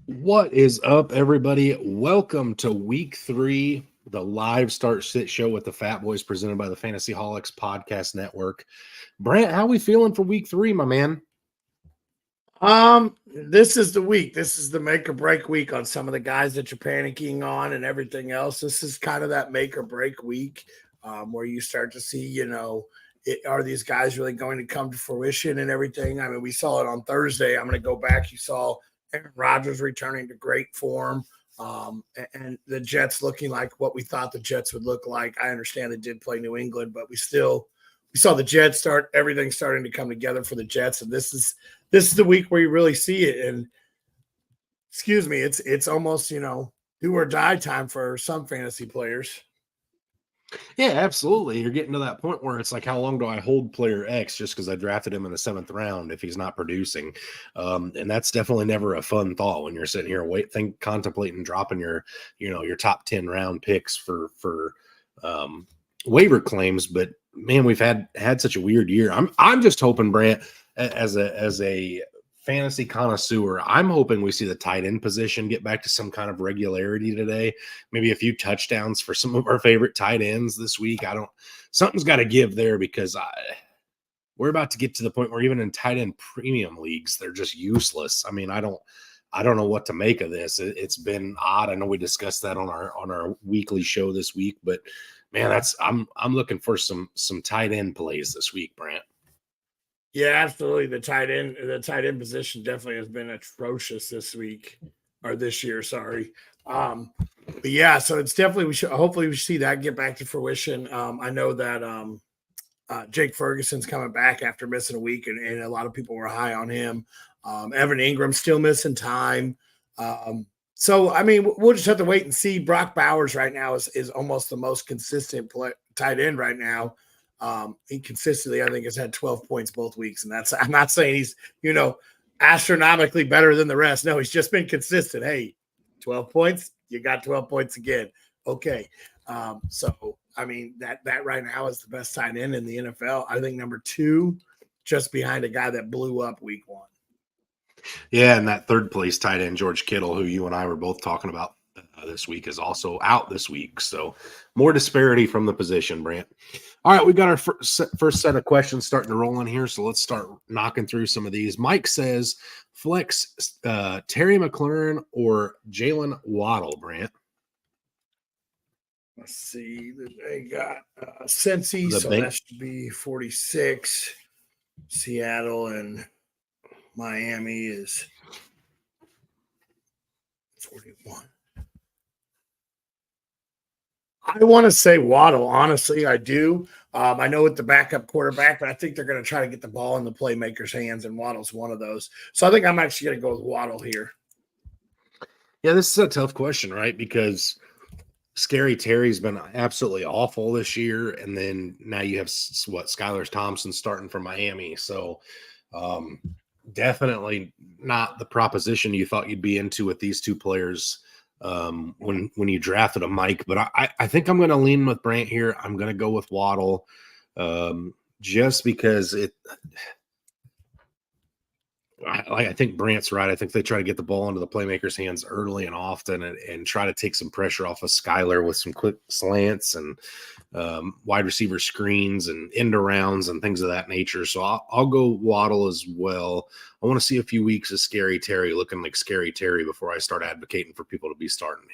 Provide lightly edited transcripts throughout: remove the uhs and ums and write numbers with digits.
What is up, everybody? Welcome to week 3, the live start sit show with the Fatboyz presented by the Fantasy Holics Podcast Network. Brant, how we feeling for week 3, my man? This is the week. This is the make or break week on some of the guys that you're panicking on and everything else. This is kind of that make or break week where you start to see, are these guys really going to come to fruition and everything? I mean, we saw it on Thursday. I'm going to go back. You saw Aaron Rodgers returning to great form. And the Jets looking like what we thought the Jets would look like. I understand they did play New England, but we saw the Jets start everything starting to come together for the Jets, and this is the week where you really see it. And excuse me, it's almost do or die time for some fantasy players. Yeah, absolutely. You're getting to that point where it's like, how long do I hold player X just because I drafted him in the 7th round if he's not producing? And that's definitely never a fun thought when you're sitting here contemplating dropping your top 10 round picks for waiver claims. But man, we've had such a weird year. I'm just hoping, Brant, as a fantasy connoisseur, I'm hoping we see the tight end position get back to some kind of regularity today. Maybe a few touchdowns for some of our favorite tight ends this week. Something's got to give there because we're about to get to the point where even in tight end premium leagues, they're just useless. I mean, I don't know what to make of this. It's been odd. I know we discussed that on our weekly show this week, but man, I'm looking for some tight end plays this week, Brant. Yeah, absolutely. The tight end position definitely has been atrocious this week or this year. Sorry. But yeah, so it's definitely hopefully we see that get back to fruition. I know that Jake Ferguson's coming back after missing a week, and a lot of people were high on him. Evan Ingram still missing time. So I mean, we'll just have to wait and see. Brock Bowers right now is almost the most consistent tight end right now. He consistently, I think, has had 12 points both weeks. And I'm not saying he's, astronomically better than the rest. No, he's just been consistent. Hey, 12 points, you got 12 points again. Okay. So, I mean, that right now is the best tight end in the NFL. I think number 2, just behind a guy that blew up week 1. Yeah, and that third place tight end, George Kittle, who you and I were both talking about this week, is also out this week. So more disparity from the position, Brant. All right, we got our first set of questions starting to roll in here. So let's start knocking through some of these. Mike says, flex Terry McLaurin or Jalen Waddle, Brant? Let's see. They got Cincy, so that should be 46. Seattle and Miami is 41. I want to say Waddle. Honestly, I do. I know it's the backup quarterback, but I think they're going to try to get the ball in the playmaker's hands, and Waddle's one of those. So I think I'm actually going to go with Waddle here. Yeah, this is a tough question, right? Because Scary Terry's been absolutely awful this year, and then now you have Skylar Thompson starting for Miami. So definitely not the proposition you thought you'd be into with these two players when you drafted a Mike. But I think I'm going to lean with Brant here. I'm going to go with Waddle just because I think Brant's right. I think they try to get the ball into the playmaker's hands early and often and try to take some pressure off of Skylar with some quick slants and wide receiver screens and end arounds and things of that nature. So I'll go Waddle as well. I want to see a few weeks of Scary Terry looking like Scary Terry before I start advocating for people to be starting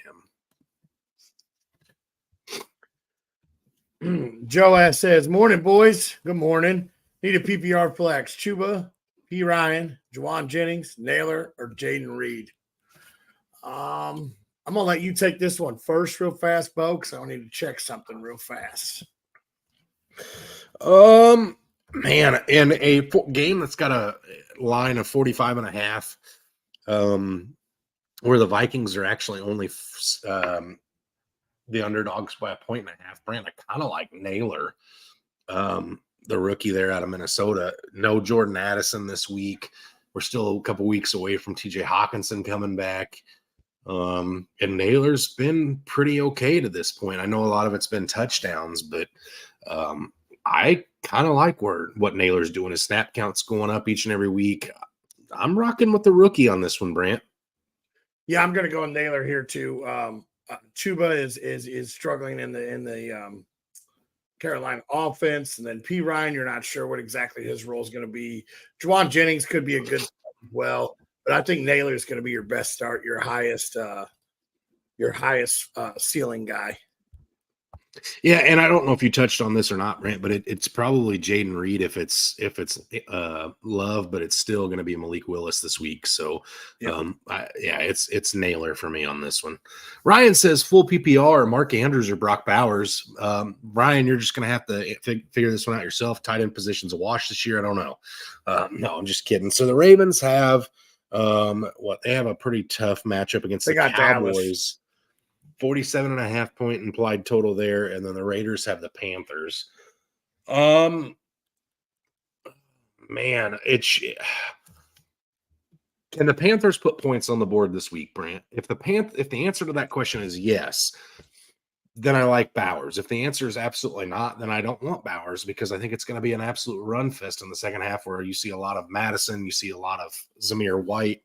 him. Joe S says, morning, boys. Good morning. Need a PPR flex. Chuba, P. Ryan, Juwan Jennings, Naylor, or Jaden Reed? I'm going to let you take this one first real fast, Bo, because I need to check something real fast. Man, in a game that's got a line of 45.5, where the Vikings are actually only the underdogs by 1.5 points, Brand, I kind of like Naylor, the rookie there out of Minnesota. No Jordan Addison this week. We're still a couple weeks away from TJ Hawkinson coming back. And Naylor's been pretty okay to this point. I know a lot of it's been touchdowns, but I kind of like what Naylor's doing. His snap count's going up each and every week. I'm rocking with the rookie on this one, Brant. Yeah, I'm going to go Naylor here too. Chuba is struggling in the Carolina offense, and then P. Ryan, you're not sure what exactly his role is going to be. Juwan Jennings could be a good start as well, but I think Naylor is going to be your best start, your highest ceiling guy. Yeah, and I don't know if you touched on this or not, Brent, but it's probably Jaden Reed if it's Love, but it's still going to be Malik Willis this week. So, Yep. it's Naylor for me on this one. Ryan says full PPR, Mark Andrews or Brock Bowers. Ryan, you're just going to have to figure this one out yourself. Tight end position's a wash this year. I don't know. No, I'm just kidding. So the Ravens have they have a pretty tough matchup against the Cowboys. Dallas. 47.5 point implied total there, and then the Raiders have the Panthers. Man, can the Panthers put points on the board this week, Brant? If the answer to that question is yes, then I like Bowers. If the answer is absolutely not, then I don't want Bowers because I think it's going to be an absolute run fest in the second half where you see a lot of Madison, you see a lot of Zamir White.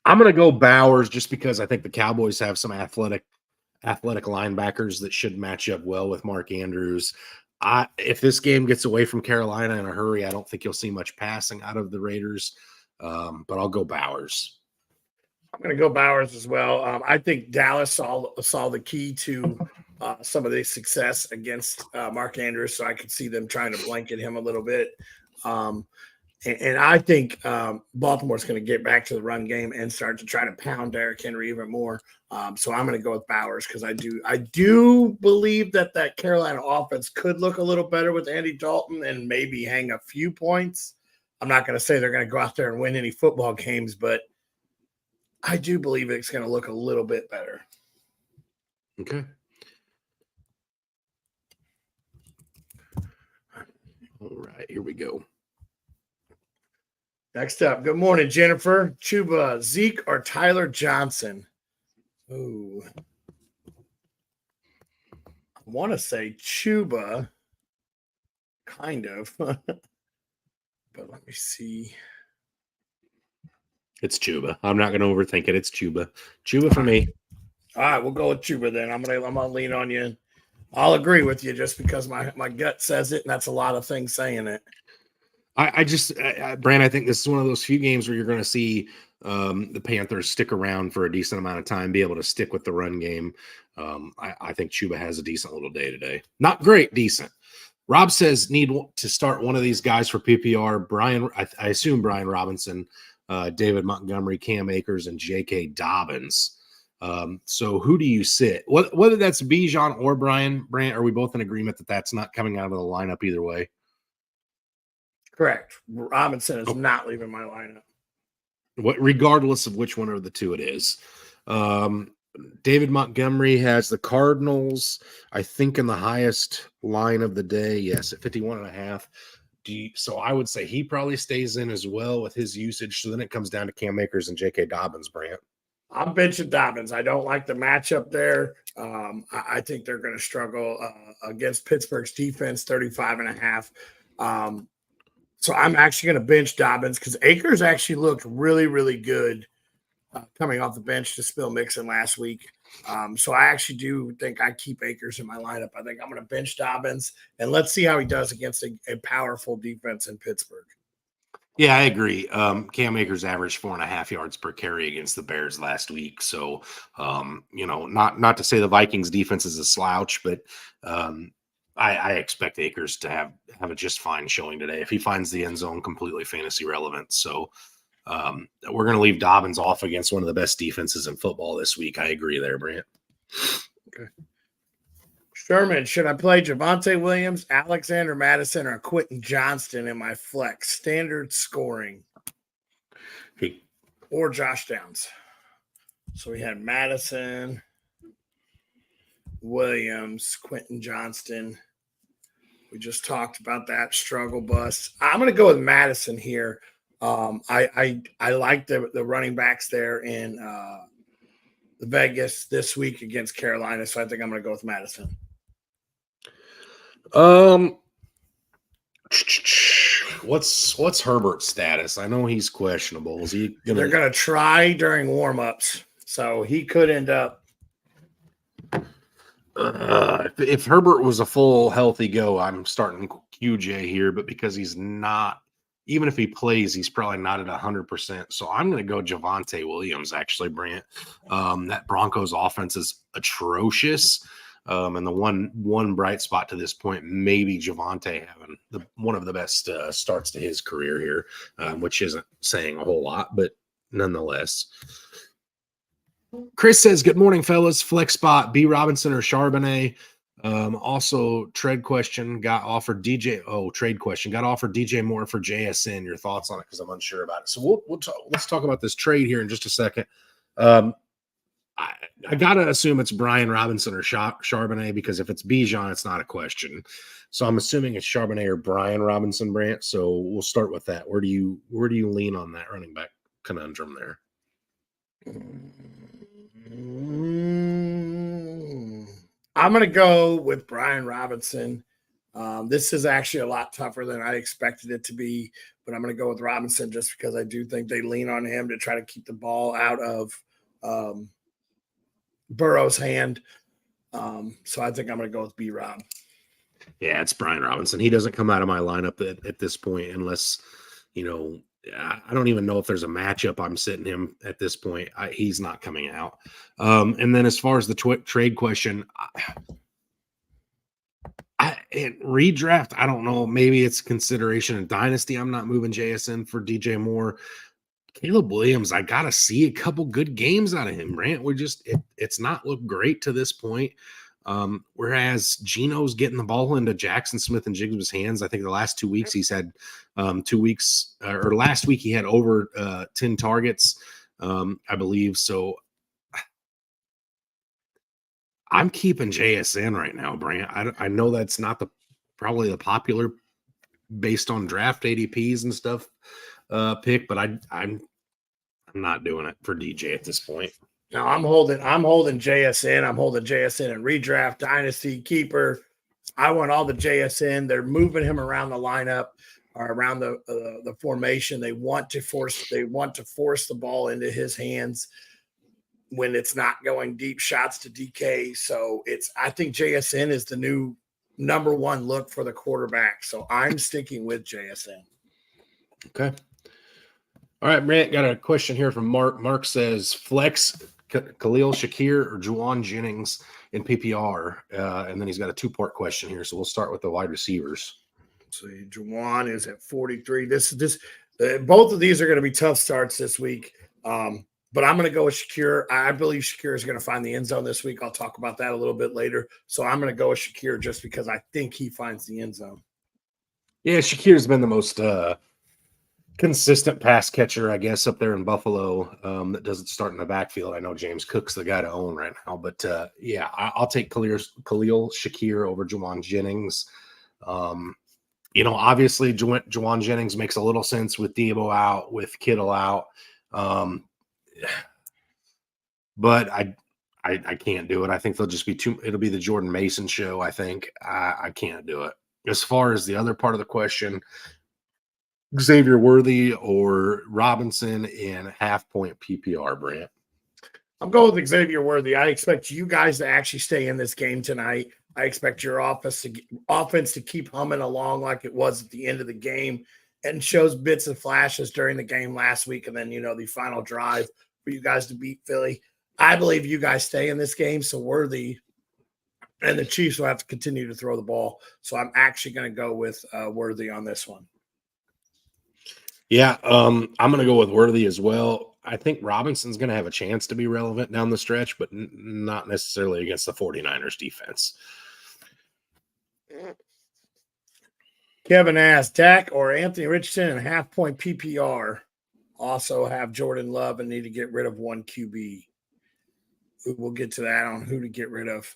I'm going to go Bowers just because I think the Cowboys have some athletic linebackers that should match up well with Mark Andrews. If this game gets away from Carolina in a hurry, I don't think you'll see much passing out of the Raiders, but I'll go Bowers. I'm going to go Bowers as well. I think Dallas saw the key to some of the success against Mark Andrews, so I could see them trying to blanket him a little bit. And I think Baltimore's going to get back to the run game and start to try to pound Derrick Henry even more. So I'm going to go with Bowers because I do believe that Carolina offense could look a little better with Andy Dalton and maybe hang a few points. I'm not going to say they're going to go out there and win any football games, but I do believe it's going to look a little bit better. Okay. All right, here we go. Next up, good morning, Jennifer. Chuba, Zeke, or Tyler Johnson? Ooh. I want to say Chuba, kind of. But let me see. It's Chuba. I'm not going to overthink it. It's Chuba. Chuba for me. All right, we'll go with Chuba then. I'm gonna lean on you. I'll agree with you just because my gut says it, and that's a lot of things saying it. Brand, I think this is one of those few games where you're going to see the Panthers stick around for a decent amount of time, be able to stick with the run game. I think Chuba has a decent little day today. Not great, decent. Rob says need to start one of these guys for PPR. Brian, I assume Brian Robinson, David Montgomery, Cam Akers, and J.K. Dobbins. So who do you sit? Whether that's Bijan or Brian Brandt, are we both in agreement that that's not coming out of the lineup either way? Correct. Robinson is not leaving my lineup. Regardless of which one of the two it is. David Montgomery has the Cardinals, I think, in the highest line of the day. Yes, at 51.5. So I would say he probably stays in as well with his usage. So then it comes down to Cam Akers and J.K. Dobbins, Brandt. I'm benching Dobbins. I don't like the matchup there. I think they're going to struggle against Pittsburgh's defense, 35.5. So I'm actually going to bench Dobbins because Akers actually looked really, really good coming off the bench to Spill Mixon last week. So I actually do think I keep Akers in my lineup. I think I'm going to bench Dobbins, and let's see how he does against a powerful defense in Pittsburgh. Yeah, I agree. Cam Akers averaged 4.5 yards per carry against the Bears last week. So, not to say the Vikings defense is a slouch, but I expect Akers to have a just fine showing today if he finds the end zone completely fantasy relevant. So we're going to leave Dobbins off against one of the best defenses in football this week. I agree there, Brant. Okay. Sherman, should I play Javonte Williams, Alexander Madison, or Quentin Johnston in my flex? Standard scoring. Or Josh Downs. So we had Madison, Williams, Quentin Johnston. We just talked about that struggle bust. I'm going to go with Madison here. I like the running backs there in the Vegas this week against Carolina, so I think I'm going to go with Madison. What's Herbert's status? I know he's questionable. Is he They're going to try during warmups, so he could end up. If Herbert was a full healthy go, I'm starting QJ here, but because he's not, even if he plays, he's probably not at 100%. So I'm going to go Javonte Williams. Actually, Brant, that Broncos offense is atrocious. And the one bright spot to this point, maybe Javonte having one of the best starts to his career here, which isn't saying a whole lot, but nonetheless. Chris says, good morning, fellas. Flex spot, B. Robinson or Charbonnet. Also, trade question, got offered DJ. Oh, trade question, got offered DJ Moore for JSN. Your thoughts on it? Because I'm unsure about it. So let's talk about this trade here in just a second. I gotta assume it's Brian Robinson or Charbonnet, because if it's Bijan, it's not a question. So I'm assuming it's Charbonnet or Brian Robinson, Brant. So we'll start with that. Where do you lean on that running back conundrum there? I'm going to go with Brian Robinson. This is actually a lot tougher than I expected it to be, but I'm going to go with Robinson just because I do think they lean on him to try to keep the ball out of Burrow's hand. So I think I'm going to go with B-Rob. Yeah, it's Brian Robinson. He doesn't come out of my lineup at this point unless, I don't even know if there's a matchup I'm sitting him at this point. He's not coming out. And then as far as the trade question, redraft, I don't know. Maybe it's consideration in Dynasty. I'm not moving JSN for DJ Moore. Caleb Williams, I got to see a couple good games out of him, Brant. It's not looked great to this point. Whereas Geno's getting the ball into Jackson Smith and Jigba's hands. I think the last 2 weeks he's had 2 weeks, or last week he had over 10 targets, I believe. So I'm keeping JSN right now, Brant. I know that's not probably the popular based on draft ADPs and stuff pick, but I'm not doing it for DJ at this point. No, I'm holding JSN. I'm holding JSN in redraft, dynasty, keeper. I want all the JSN. They're moving him around the lineup or around the formation. They want to force the ball into his hands when it's not going deep shots to DK. So I think JSN is the new number one look for the quarterback. So I'm sticking with JSN. Okay. All right, Brant, got a question here from Mark. Mark says, flex Khalil Shakir or Juwan Jennings in PPR. And then he's got a two-part question here. So we'll start with the wide receivers. See, Juwan is at 43. Both of these are going to be tough starts this week. But I'm going to go with Shakir. I believe Shakir is going to find the end zone this week. I'll talk about that a little bit later. So I'm going to go with Shakir just because I think he finds the end zone. Yeah, Shakir's been the most consistent pass catcher, I guess, up there in Buffalo, that doesn't start in the backfield. I know James Cook's the guy to own right now, but yeah, I'll take Khalil Shakir over Juwan Jennings. Obviously Juwan Jennings makes a little sense with Debo out, with Kittle out, but I can't do it. I think they'll just be it'll be the Jordan Mason show. I think I can't do it. As far as the other part of the question, Xavier Worthy or Robinson in half-point PPR, Brant? I'm going with Xavier Worthy. I expect you guys to actually stay in this game tonight. I expect your offense to keep humming along like it was at the end of the game and shows bits and flashes during the game last week and then, the final drive for you guys to beat Philly. I believe you guys stay in this game, so Worthy and the Chiefs will have to continue to throw the ball. So I'm actually going to go with Worthy on this one. Yeah, I'm going to go with Worthy as well. I think Robinson's going to have a chance to be relevant down the stretch, but not necessarily against the 49ers defense. Kevin asked, Dak or Anthony Richardson in half-point PPR. Also have Jordan Love and need to get rid of one QB. We'll get to that on who to get rid of.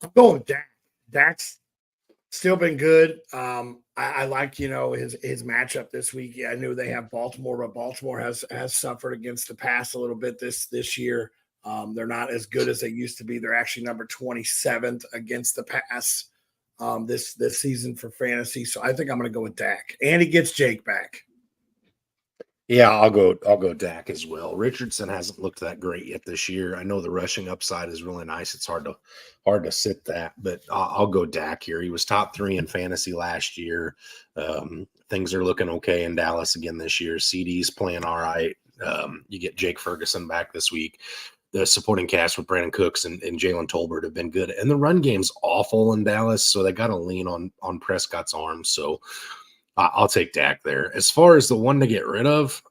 I'm going with Dak. Dak's still been good. I like, his matchup this week. Yeah, I knew they have Baltimore, but Baltimore has suffered against the pass a little bit this year. They're not as good as they used to be. They're actually number 27th against the pass this season for fantasy. So I think I'm going to go with Dak, and he gets Jake back. Yeah, I'll go Dak as well. Richardson hasn't looked that great yet this year. I know the rushing upside is really nice. It's hard to sit that, but I'll go Dak here. He was top 3 in fantasy last year. Things are looking okay in Dallas again this year. CD's playing all right. You get Jake Ferguson back this week. The supporting cast with Brandon Cooks and Jalen Tolbert have been good, and the run game's awful in Dallas, so they got to lean on Prescott's arms. So I'll take Dak there. As far as the one to get rid of,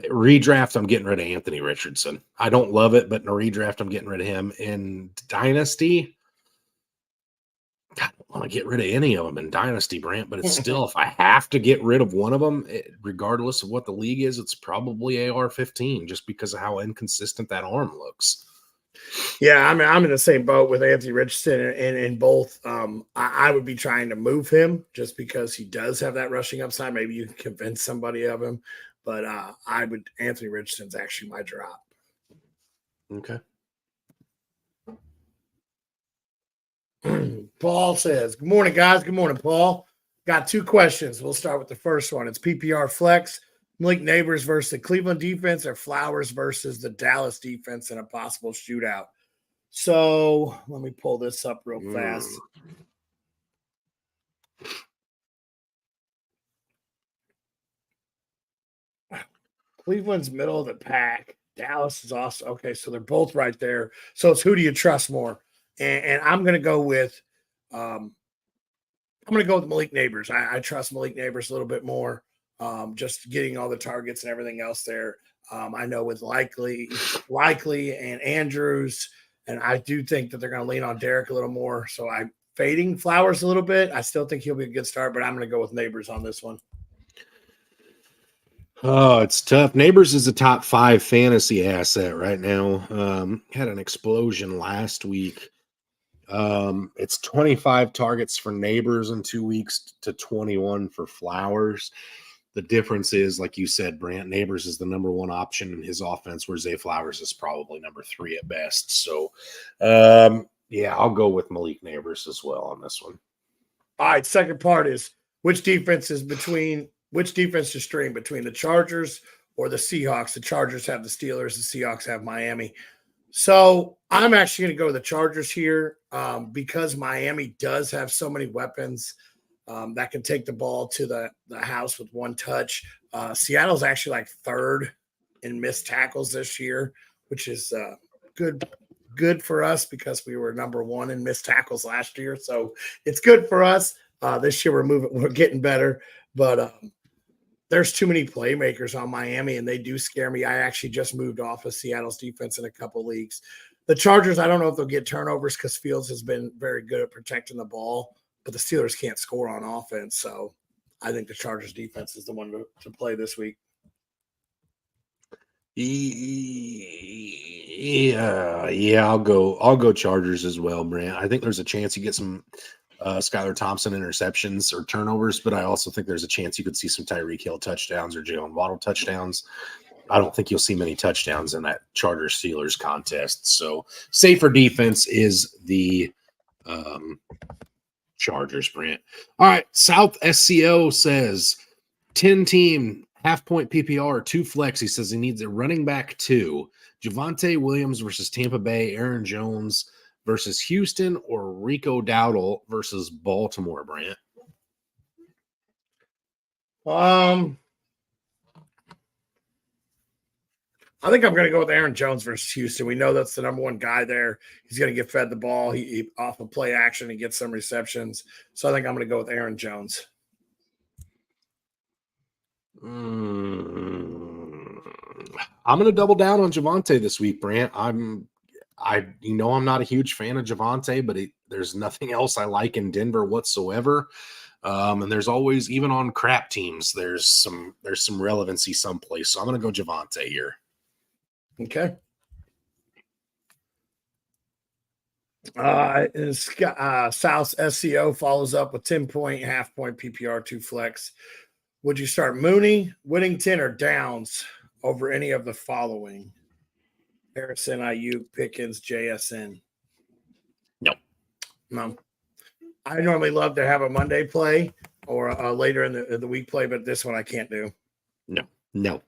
redraft, I'm getting rid of Anthony Richardson. I don't love it, but in a redraft, I'm getting rid of him. In Dynasty, I don't want to get rid of any of them in Dynasty, Brant, but it's still, if I have to get rid of one of them, regardless of what the league is, it's probably AR-15 just because of how inconsistent that arm looks. Yeah, I'm in the same boat with Anthony Richardson, and in both. I would be trying to move him just because he does have that rushing upside. Maybe you can convince somebody of him, but Anthony Richardson's actually my drop. Okay. Paul says, "Good morning, guys. Good morning, Paul. Got 2 questions. We'll start with the first one. It's PPR flex. Malik Neighbors versus the Cleveland defense, or Flowers versus the Dallas defense in a possible shootout." So let me pull this up real fast. Cleveland's middle of the pack. Dallas is also okay. So they're both right there. So it's who do you trust more? And I'm going to go with Malik Neighbors. I trust Malik Neighbors a little bit more. Just getting all the targets and everything else there. I know with likely and Andrews, and I do think that they're going to lean on Derek a little more. So I'm fading Flowers a little bit. I still think he'll be a good start, but I'm going to go with Neighbors on this one. Oh, it's tough. Neighbors is a top 5 fantasy asset right now. Had an explosion last week. It's 25 targets for Neighbors in 2 weeks to 21 for Flowers. The difference is, like you said, Brant, Neighbors is the number 1 option in his offense, where Zay Flowers is probably number 3 at best. So, yeah, I'll go with Malik Neighbors as well on this one. All right, second part is which defense to stream between the Chargers or the Seahawks. The Chargers have the Steelers, the Seahawks have Miami. So I'm actually going to go to the Chargers here because Miami does have so many weapons that can take the ball to the house with one touch. Seattle's actually like 3rd in missed tackles this year, which is good for us because we were number 1 in missed tackles last year. So it's good for us. This year we're getting better, but there's too many playmakers on Miami, and they do scare me. I actually just moved off of Seattle's defense in a couple leagues. The Chargers, I don't know if they'll get turnovers because Fields has been very good at protecting the ball, but the Steelers can't score on offense. So I think the Chargers defense is the one to play this week. Yeah, I'll go Chargers as well, Brant. I think there's a chance you get some Skylar Thompson interceptions or turnovers, but I also think there's a chance you could see some Tyreek Hill touchdowns or Jalen Waddle touchdowns. I don't think you'll see many touchdowns in that Chargers-Steelers contest. So safer defense is the Chargers, Brant. All right, South SCO says 10-team half-point PPR, 2 flex. He says he needs a running back 2. Javonte Williams versus Tampa Bay, Aaron Jones versus Houston, or Rico Dowdle versus Baltimore, Brant? I think I'm going to go with Aaron Jones versus Houston. We know that's the number 1 guy there. He's going to get fed the ball. He off of play action and get some receptions. So I think I'm going to go with Aaron Jones. I'm going to double down on Javonte this week, Brant. I'm not a huge fan of Javonte, but there's nothing else I like in Denver whatsoever. And there's always, even on crap teams, there's some relevancy someplace. So I'm going to go Javonte here. Okay. South SCO follows up with 10-point, half-point PPR 2 flex. Would you start Mooney, Whittington, or Downs over any of the following? Harrison, Ayuk, Pickens, JSN. No. I normally love to have a Monday play or a later in the week play, but this one I can't do. Nope.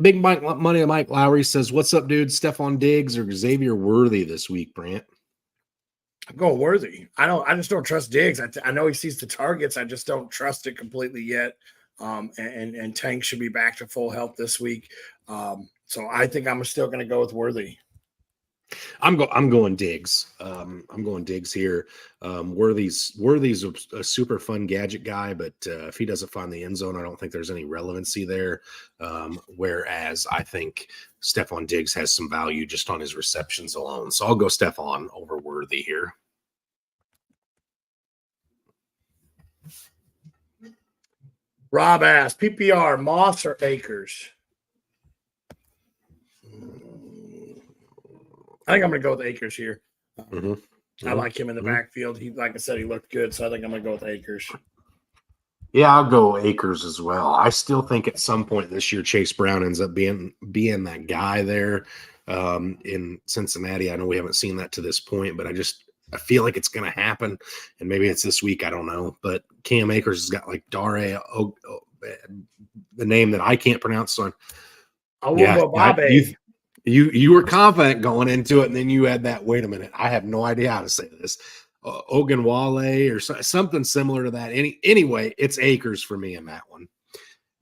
Big Mike Money Mike Lowry says, "What's up, dude? Stephon Diggs or Xavier Worthy this week, Brant?" I'm going Worthy. I just don't trust Diggs. I know he sees the targets. I just don't trust it completely yet. And Tank should be back to full health this week. So I think I'm still going to go with Worthy. I'm going Diggs. I'm going Diggs here. Worthy's a super fun gadget guy, but if he doesn't find the end zone, I don't think there's any relevancy there. Whereas I think Stephon Diggs has some value just on his receptions alone. So I'll go Stephon over Worthy here. Rob asked, PPR, Moss or Akers? I think I'm going to go with Akers here. I like him in the backfield. Like I said, he looked good, so I think I'm going to go with Akers. Yeah, I'll go Akers as well. I still think at some point this year, Chase Brown ends up being that guy there in Cincinnati. I know we haven't seen that to this point, but I feel like it's going to happen, and maybe it's this week. I don't know, but Cam Akers has got like Dare, the name that I can't pronounce. So you were confident going into it, and then you had that. Wait a minute, I have no idea how to say this. Ogunwale or something similar to that. Anyway, it's Akers for me in that one.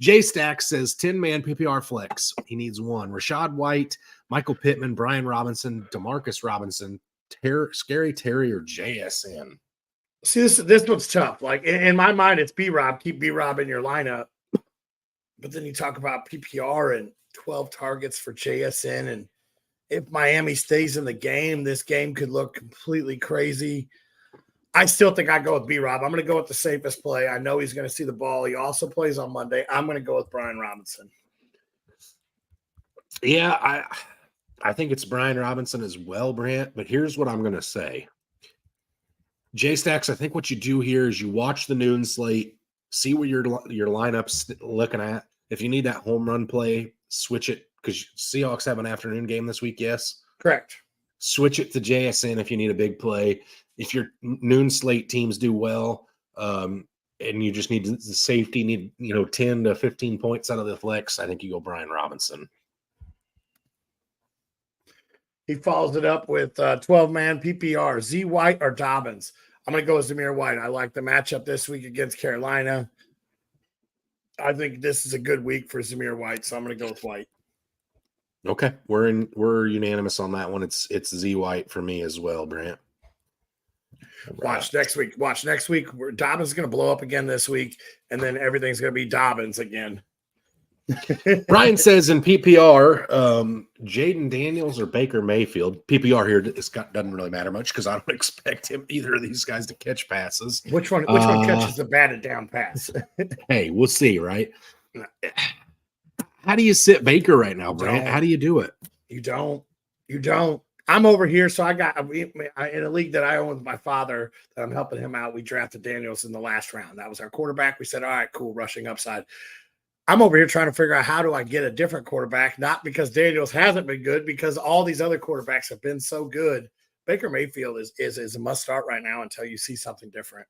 J Stack says 10-man PPR flex. He needs one. Rashad White, Michael Pittman, Brian Robinson, Demarcus Robinson, Scary Terry, or JSN. See, this one's tough. Like in my mind, it's B-Rob. Keep B-Rob in your lineup. But then you talk about PPR and 12 targets for JSN. And if Miami stays in the game, this game could look completely crazy. I still think I go with B-Rob. I'm going to go with the safest play. I know he's going to see the ball. He also plays on Monday. I'm going to go with Brian Robinson. Yeah, I think it's Brian Robinson as well, Brant. But here's what I'm going to say. J-Stacks, I think what you do here is you watch the noon slate, see what your lineup's looking at. If you need that home run play, switch it because Seahawks have an afternoon game this week, yes? Correct. Switch it to JSN if you need a big play. If your noon slate teams do well, and you just need the safety, 10 to 15 points out of the flex, I think you go Brian Robinson. He follows it up with 12-man PPR, Z White or Dobbins. I'm going to go with Zamir White. I like the matchup this week against Carolina. I think this is a good week for Zamir White, so I'm going to go with White. Okay, we're unanimous on that one. It's Z White for me as well, Brant. Watch next week. Dobbins is going to blow up again this week, and then everything's going to be Dobbins again. Brian says in PPR, Jaden Daniels or Baker Mayfield. PPR here doesn't really matter much because I don't expect either of these guys to catch passes. Which one catches the batted down pass? Hey, we'll see, right? How do you sit Baker right now, Brant? How do you do it? You don't. I'm over here, so I got in a league that I own with my father that I'm helping him out. We drafted Daniels in the last round. That was our quarterback. We said, all right, cool, rushing upside. I'm over here trying to figure out how do I get a different quarterback, not because Daniels hasn't been good, because all these other quarterbacks have been so good. Baker Mayfield is a must start right now until you see something different.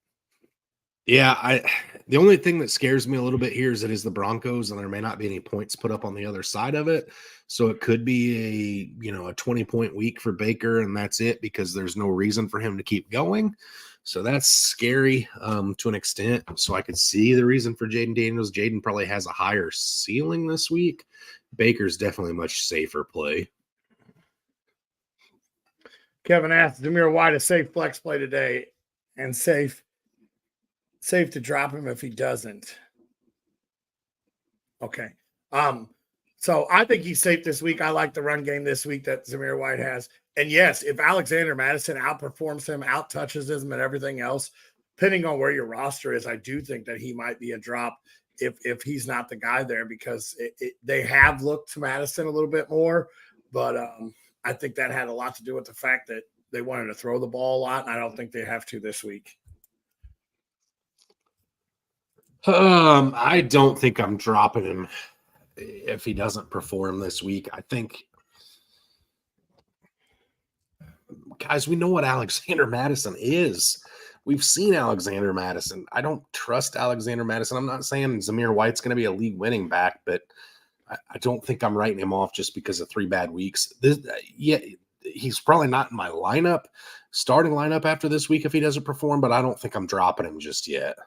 Yeah, the only thing that scares me a little bit here is it is the Broncos, and there may not be any points put up on the other side of it. So it could be a 20-point week for Baker, and that's it because there's no reason for him to keep going. So that's scary to an extent. So I could see the reason for Jaden Daniels. Jaden probably has a higher ceiling this week. Baker's definitely a much safer play. Kevin asked Zamir White a safe flex play today, and safe to drop him if he doesn't. Okay. So I think he's safe this week. I like the run game this week that Zamir White has. And yes, if Alexander Madison outperforms him, out-touches him and everything else, depending on where your roster is, I do think that he might be a drop if he's not the guy there because they have looked to Madison a little bit more. But I think that had a lot to do with the fact that they wanted to throw the ball a lot, and I don't think they have to this week. I don't think I'm dropping him if he doesn't perform this week. I think guys, we know what Alexander Madison is. We've seen Alexander Madison. I don't trust Alexander Madison. I'm not saying Zamir White's going to be a league winning back, but I don't think I'm writing him off just because of 3 bad weeks. Yeah, he's probably not in my starting lineup after this week if he doesn't perform, but I don't think I'm dropping him just yet.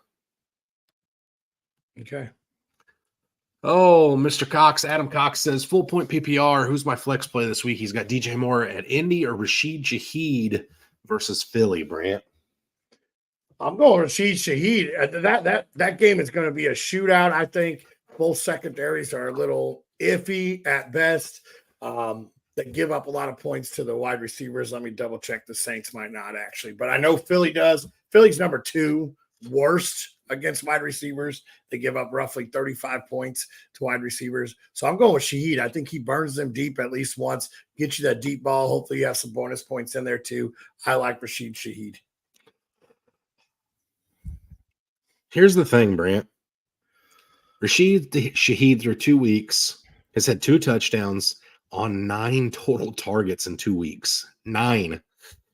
Okay. Oh, Mr. Cox, Adam Cox says, full point PPR. Who's my flex play this week? He's got DJ Moore at Indy or Rashid Shaheed versus Philly, Brant. I'm going Rashid Shaheed. That game is going to be a shootout. I think both secondaries are a little iffy at best. They give up a lot of points to the wide receivers. Let me double check. The Saints might not actually, but I know Philly does. Philly's number 2 worst against wide receivers. They give up roughly 35 points to wide receivers. So I'm going with Shaheed. I think he burns them deep at least once, get you that deep ball. Hopefully you have some bonus points in there too. I like Rashid Shaheed. Here's the thing, Brant. Rashid Shaheed through 2 weeks has had 2 touchdowns on 9 total targets in 2 weeks. 9.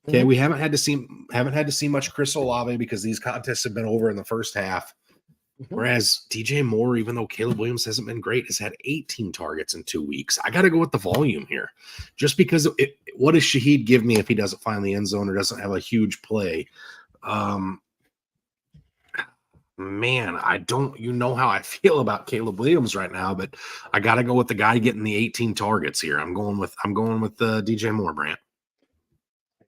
Okay, we haven't had to see much Chris Olave because these contests have been over in the first half. Whereas DJ Moore, even though Caleb Williams hasn't been great, has had 18 targets in 2 weeks. I got to go with the volume here, just because what does Shaheed give me if he doesn't find the end zone or doesn't have a huge play? Man, you know how I feel about Caleb Williams right now, but I got to go with the guy getting the 18 targets here. I'm going with DJ Moore, Brant.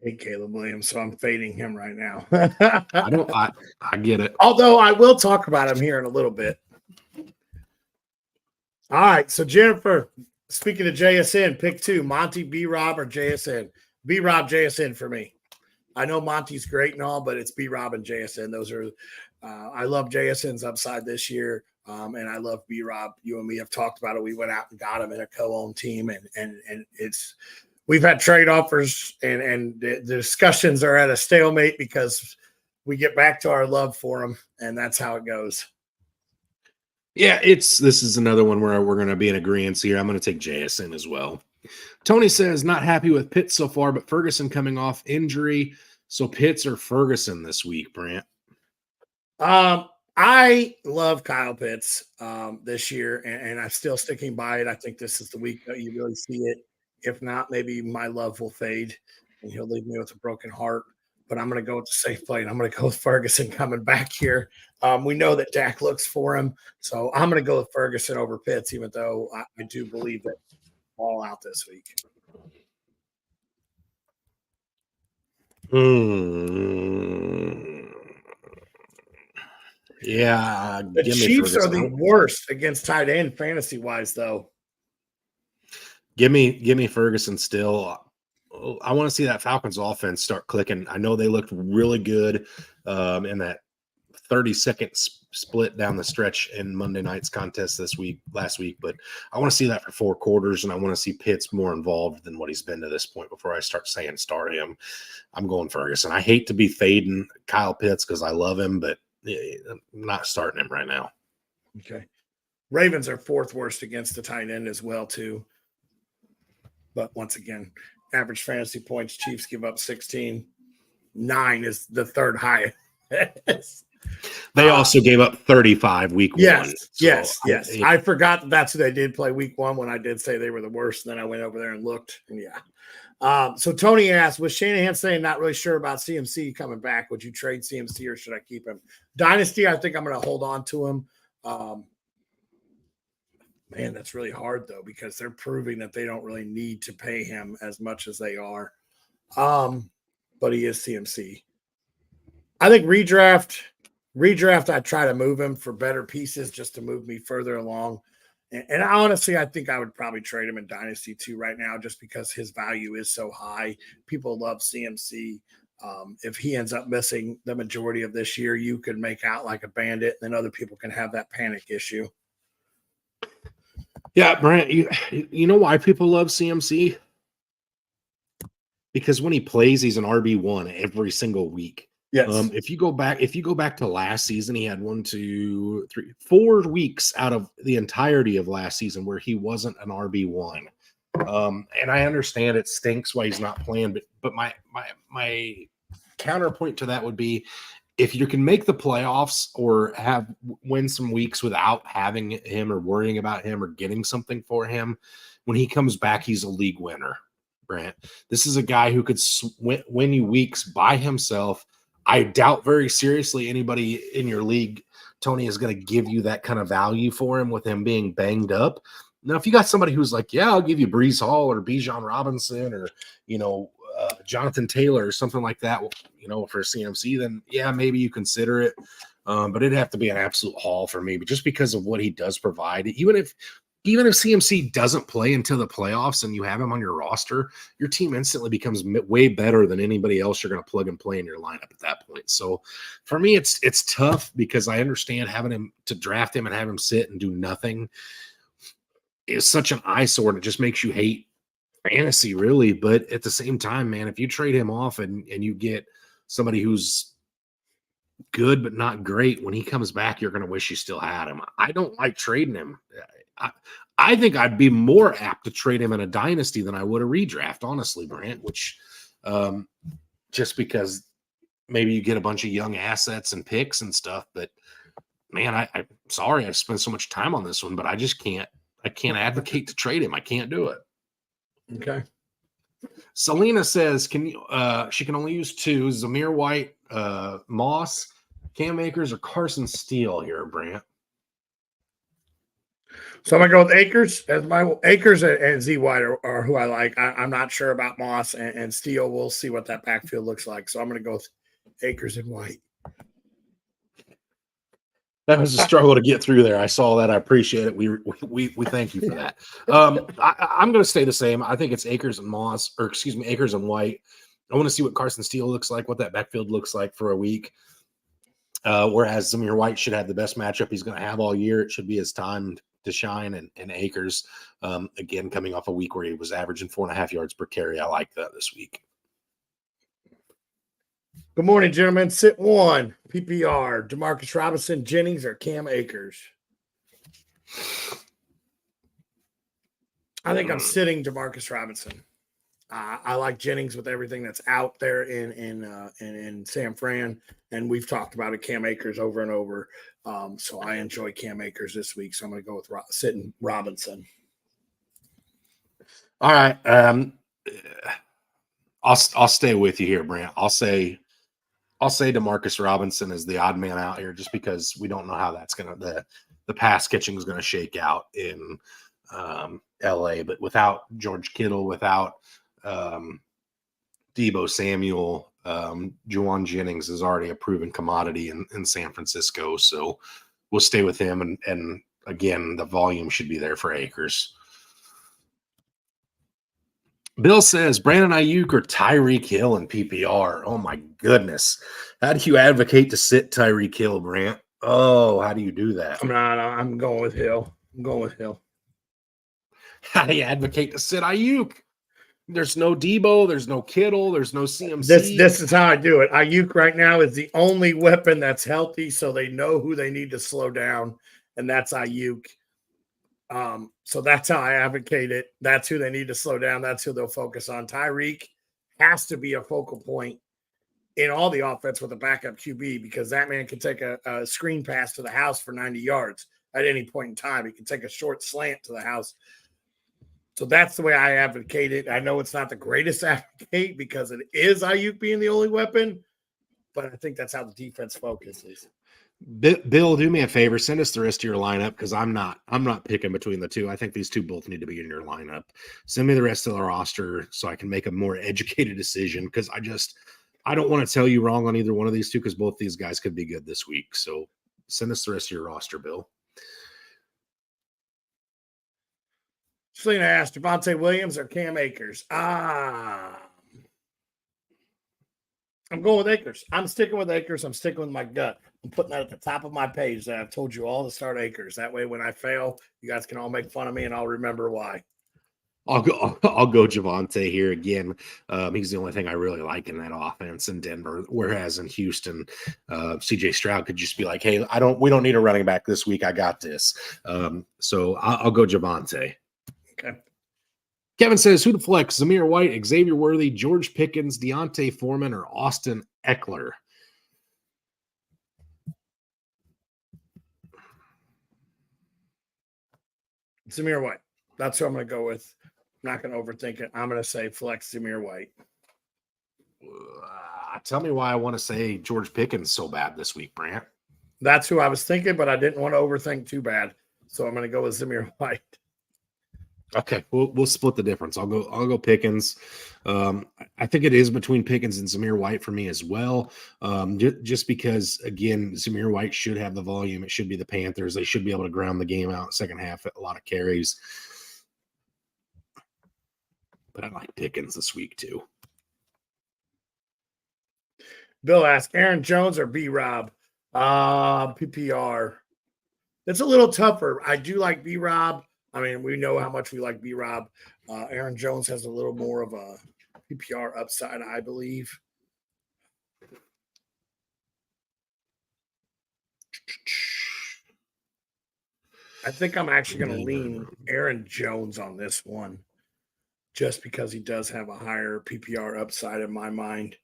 I hate Caleb Williams, so I'm fading him right now. I get it. Although I will talk about him here in a little bit. All right, so Jennifer, speaking of JSN, pick 2, Monty, B-Rob, or JSN. B-Rob, JSN for me. I know Monty's great and all, but it's B-Rob and JSN. Those are I love JSN's upside this year, and I love B-Rob. You and me have talked about it. We went out and got him in a co-owned team, and it's – we've had trade offers, and the discussions are at a stalemate because we get back to our love for him, and that's how it goes. Yeah, this is another one where we're going to be in agreement here. I'm going to take JSN as well. Tony says, not happy with Pitts so far, but Ferguson coming off injury. So Pitts or Ferguson this week, Brant? I love Kyle Pitts this year, and I'm still sticking by it. I think this is the week that you really see it. If not, maybe my love will fade and he'll leave me with a broken heart. But I'm going to go with the safe play, and I'm going to go with Ferguson coming back here. We know that Dak looks for him, so I'm going to go with Ferguson over Pitts, even though I do believe that all out this week. Yeah, the Chiefs are the worst against tight end fantasy wise, though. Give me Ferguson still. I want to see that Falcons offense start clicking. I know they looked really good in that 30-second split down the stretch in Monday night's contest last week, but I want to see that for 4 quarters, and I want to see Pitts more involved than what he's been to this point before I start saying start him. I'm going Ferguson. I hate to be fading Kyle Pitts because I love him, but I'm not starting him right now. Okay. Ravens are 4th worst against the tight end as well, too. But once again, average fantasy points, Chiefs give up 16. 9 is the 3rd highest. They also gave up 35 week 1. So yes. I forgot that's who they did play week 1 when I did say they were the worst. And then I went over there and looked. And so Tony asked, was Shanahan saying not really sure about CMC coming back? Would you trade CMC or should I keep him? Dynasty, I think I'm going to hold on to him. Man, that's really hard, though, because they're proving that they don't really need to pay him as much as they are. But he is CMC. I think redraft, I'd try to move him for better pieces just to move me further along. And honestly, I think I would probably trade him in Dynasty too right now just because his value is so high. People love CMC. If he ends up missing the majority of this year, you could make out like a bandit, and then other people can have that panic issue. Yeah, Brant, you know why people love CMC? Because when he plays, he's an RB1 every single week. Yes. If you go back to last season, he had 4 weeks out of the entirety of last season where he wasn't an RB1. And I understand it stinks why he's not playing, but my counterpoint to that would be if you can make the playoffs or win some weeks without having him or worrying about him or getting something for him, when he comes back, he's a league winner. Brant, this is a guy who could win you weeks by himself. I doubt very seriously anybody in your league, Tony, is going to give you that kind of value for him with him being banged up. Now, if you got somebody who's like, yeah, I'll give you Brees Hall or Bijan Robinson or, Jonathan Taylor or something like that, for CMC, then yeah, maybe you consider it. But it'd have to be an absolute haul for me, but just because of what he does provide, even if CMC doesn't play until the playoffs and you have him on your roster, your team instantly becomes way better than anybody else you're going to plug and play in your lineup at that point. So for me, it's tough because I understand having him to draft him and have him sit and do nothing is such an eyesore, and it just makes you hate fantasy, really. But at the same time, man, if you trade him off and you get somebody who's good but not great, when he comes back, you're going to wish you still had him. I don't like trading him. I think I'd be more apt to trade him in a dynasty than I would a redraft, honestly, Brant, which just because maybe you get a bunch of young assets and picks and stuff. But, man, I'm sorry I've spent so much time on this one, but I just can't. I can't advocate to trade him. I can't do it. Okay. Selena says, she can only use two: Zamir White, Moss, Cam Akers, or Carson Steele here, Brant. So I'm gonna go with Akers as my Akers and Z White are who I like. I'm not sure about Moss and Steele. We'll see what that backfield looks like. So I'm gonna go with Akers and White. That was a struggle to get through there. I saw that. I appreciate it. We thank you for that. I'm going to stay the same. I think it's Akers and Akers and White. I want to see what Carson Steele looks like, what that backfield looks like for a week. Whereas Zamir White should have the best matchup he's going to have all year. It should be his time to shine. And Akers, again, coming off a week where he was averaging 4.5 yards per carry. I like that this week. Good morning, gentlemen. Sit one. PPR, Demarcus Robinson, Jennings, or Cam Akers? I think I'm sitting Demarcus Robinson. I like Jennings with everything that's out there in San Fran, and we've talked about it, Cam Akers over and over. So I enjoy Cam Akers this week, so I'm going to go with sitting Robinson. All right. I'll stay with you here, Brant. I'll say Demarcus Robinson is the odd man out here just because we don't know how that's going to the pass catching is going to shake out in LA. But without George Kittle, without Deebo Samuel, Juwan Jennings is already a proven commodity in San Francisco. So we'll stay with him. And again, the volume should be there for Akers. Bill says Brandon Ayuk or Tyreek Hill in PPR. Oh my goodness. How do you advocate to sit Tyreek Hill, Brant? Oh, how do you do that? I'm going with Hill. How do you advocate to sit Ayuk? There's no Deebo, there's no Kittle, there's no CMC. This is how I do it. Ayuk right now is the only weapon that's healthy, so they know who they need to slow down, and that's Ayuk. So that's how I advocate it. That's who they need to slow down. That's who they'll focus on. Tyreek has to be a focal point in all the offense with a backup QB because that man can take a screen pass to the house for 90 yards at any point in time. He can take a short slant to the house. So that's the way I advocate it. I know it's not the greatest advocate because it is Ayuk being the only weapon, but I think that's how the defense focuses. Bill, do me a favor. Send us the rest of your lineup because I'm not picking between the two. I think these two both need to be in your lineup. Send me the rest of the roster so I can make a more educated decision because I don't want to tell you wrong on either one of these two because both these guys could be good this week. So send us the rest of your roster, Bill. Selena asked Javonte Williams or Cam Akers. I'm going with Akers. I'm sticking with Akers. I'm sticking with my gut. I'm putting that at the top of my page that I've told you all to start Akers. That way, when I fail, you guys can all make fun of me and I'll remember why. I'll go Javonte here again. He's the only thing I really like in that offense in Denver. Whereas in Houston, CJ Stroud could just be like, "Hey, we don't need a running back this week. I got this." So I'll go Javonte. Okay. Kevin says, who to flex? Zamir White, Xavier Worthy, George Pickens, Deontay Foreman, or Austin Eckler? Zamir White. That's who I'm going to go with. I'm not going to overthink it. I'm going to say flex Zamir White. Tell me why I want to say George Pickens so bad this week, Brant. That's who I was thinking, but I didn't want to overthink too bad. So I'm going to go with Zamir White. Okay, we'll split the difference. I'll go Pickens. I think it is between Pickens and Zamir White for me as well. Just because, again, Zamir White should have the volume. It should be the Panthers. They should be able to ground the game out second half, a lot of carries. But I like Pickens this week too. Bill asks, Aaron Jones or B-Rob? PPR. It's a little tougher. I do like B-Rob. I mean, we know how much we like B-Rob. Aaron Jones has a little more of a PPR upside, I believe. I think I'm actually going to lean Aaron Jones on this one just because he does have a higher PPR upside in my mind.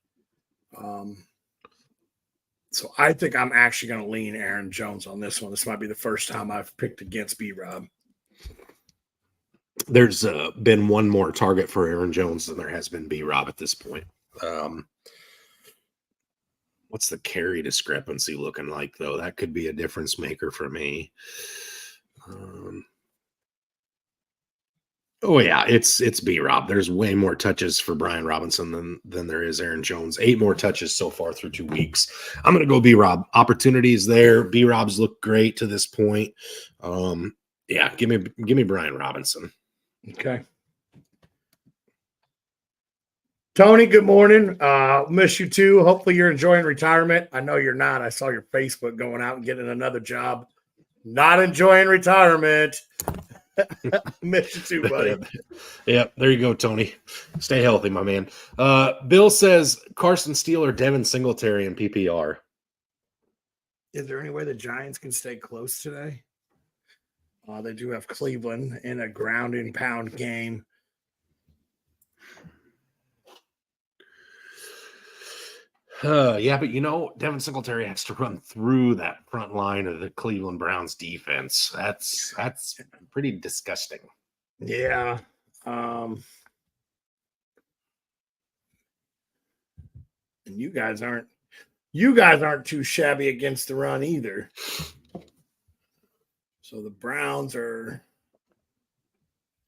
So I think I'm actually going to lean Aaron Jones on this one. This might be the first time I've picked against B-Rob. There's been one more target for Aaron Jones than there has been B-Rob at this point. What's the carry discrepancy looking like, though? That could be a difference maker for me. Oh, yeah, it's B-Rob. There's way more touches for Brian Robinson than there is Aaron Jones. 8 more touches so far through 2 weeks. I'm going to go B-Rob. Opportunities there. B-Rob's looked great to this point. Yeah, give me Brian Robinson. Okay. Tony, good morning. Miss you too. Hopefully you're enjoying retirement. I know you're not. I saw your Facebook going out and getting another job. Not enjoying retirement. Miss you too, buddy. Yep, there you go, Tony. Stay healthy, my man. Bill says Carson Steele or Devin Singletary in PPR. Is there any way the Giants can stay close today? They do have Cleveland in a ground and pound game. Yeah, but Devin Singletary has to run through that front line of the Cleveland Browns defense. That's pretty disgusting. Yeah. And you guys aren't too shabby against the run either. So the Browns are,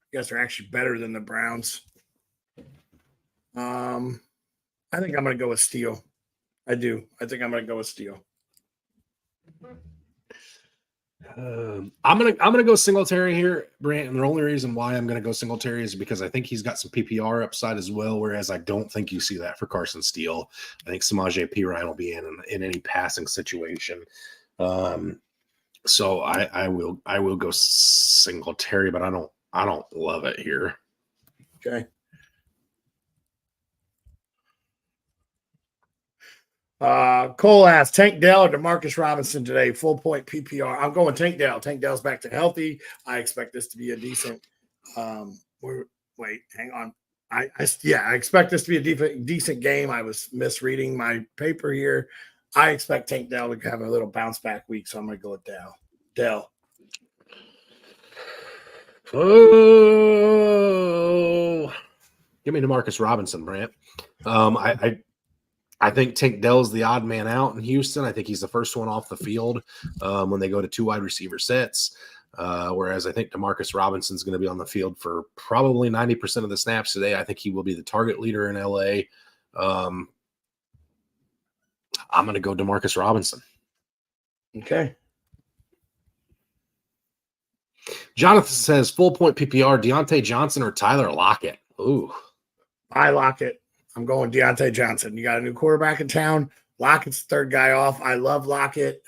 I guess, are actually better than the Browns. I think I'm going to go with Steele. I do. I think I'm going to go with Steele. I'm gonna go Singletary here, Brant. And the only reason why I'm gonna go Singletary is because I think he's got some PPR upside as well. Whereas I don't think you see that for Carson Steele. I think Samaje Perine will be in any passing situation. So I will go Singletary, but I don't love it here. Okay. Cole asks, Tank Dell or Demarcus Robinson today, full point PPR. I'm going Tank Dell. Tank Dell's back to healthy. I expect this to be a decent. Wait, hang on. I expect this to be a decent game. I was misreading my paper here. I expect Tank Dell to have a little bounce back week, so I'm going to go with Dell. Oh, give me Demarcus Robinson, Brant. I think Tank Dell's the odd man out in Houston. I think he's the first one off the field when they go to 2 wide receiver sets. Whereas I think Demarcus Robinson's going to be on the field for probably 90% of the snaps today. I think he will be the target leader in LA. I'm going to go Demarcus Robinson. Okay. Jonathan says full point PPR, Deontay Johnson or Tyler Lockett. Ooh. I Lockett. I'm going Deontay Johnson. You got a new quarterback in town. Lockett's the third guy off. I love Lockett.